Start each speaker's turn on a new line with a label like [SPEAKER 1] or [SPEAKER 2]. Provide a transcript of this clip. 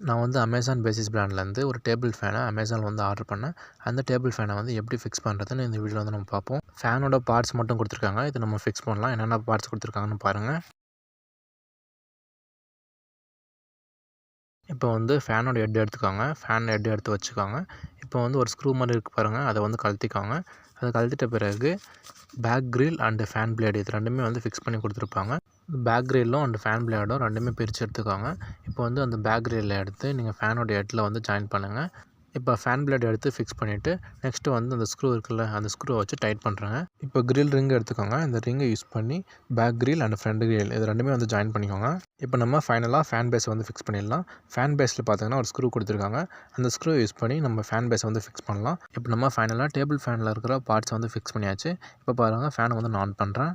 [SPEAKER 1] நான் வந்து Amazon basis பிராண்ட்லேருந்து ஒரு டேபிள் ஃபேனை அமேசானில் வந்து ஆர்டர் பண்ணேன். அந்த டேபிள் ஃபேனை வந்து எப்படி ஃபிக்ஸ் பண்ணுறதுன்னு இந்த வீடியோவில் வந்து நம்ம பார்ப்போம். ஃபேனோட பார்ட்ஸ் மட்டும் கொடுத்துருக்காங்க. இது நம்ம ஃபிக்ஸ் பண்ணலாம். என்னென்ன பார்ட்ஸ் கொடுத்துருக்காங்கன்னு பாருங்கள். இப்போ வந்து ஃபேனோட ஹெட் எடுத்துக்கோங்க. ஃபேன் ஹெட் எடுத்து வச்சுக்கோங்க. இப்போ வந்து ஒரு ஸ்க்ரூ மாதிரி இருக்குது பாருங்கள், அதை வந்து கழட்டிக்கோங்க. அதை கழட்டிட்ட பிறகு back grill and fan blade இது ரெண்டுமே வந்து ஃபிக்ஸ் பண்ணி கொடுத்துருப்பாங்க. பேக் கிரில்லும் அண்ட் ஃபேன் பிளேடும் ரெண்டுமே பிரித்து எடுத்துக்கோங்க. இப்போ வந்து அந்த பேக் கிரில்லை எடுத்து நீங்கள் ஃபேனோட ஹெட்டில் வந்து ஜாயின் பண்ணுங்கள். இப்போ ஃபேன் பிளேட் எடுத்து ஃபிக்ஸ் பண்ணிவிட்டு நெக்ஸ்ட்டு வந்து அந்த ஸ்க்ரூ இருக்குல்ல, அந்த ஸ்க்ரூவை வச்சு டைட் பண்ணுறேங்க. இப்போ கிரில் ரிங் எடுத்துக்கோங்க. இந்த ரிங்கை யூஸ் பண்ணி back grill and front grill இது ரெண்டுமே வந்து ஜாயின் பண்ணிக்கோங்க. இப்போ நம்ம ஃபைனலாக ஃபேன் பேஸை வந்து ஃபிக்ஸ் பண்ணிடலாம். ஃபேன் பேஸில் பார்த்தீங்கன்னா ஒரு ஸ்க்ரூ கொடுத்துருக்காங்க. அந்த ஸ்க்ரூ யூஸ் பண்ணி நம்ம ஃபேன் பேஸை வந்து ஃபிக்ஸ் பண்ணலாம். இப்போ நம்ம ஃபைனலாக டேபிள் ஃபேனில் இருக்கிற பார்ட்ஸை வந்து ஃபிக்ஸ் பண்ணியாச்சு. இப்போ பாருங்கள், ஃபேனை வந்து நான் ஆன் பண்ணுறேன்.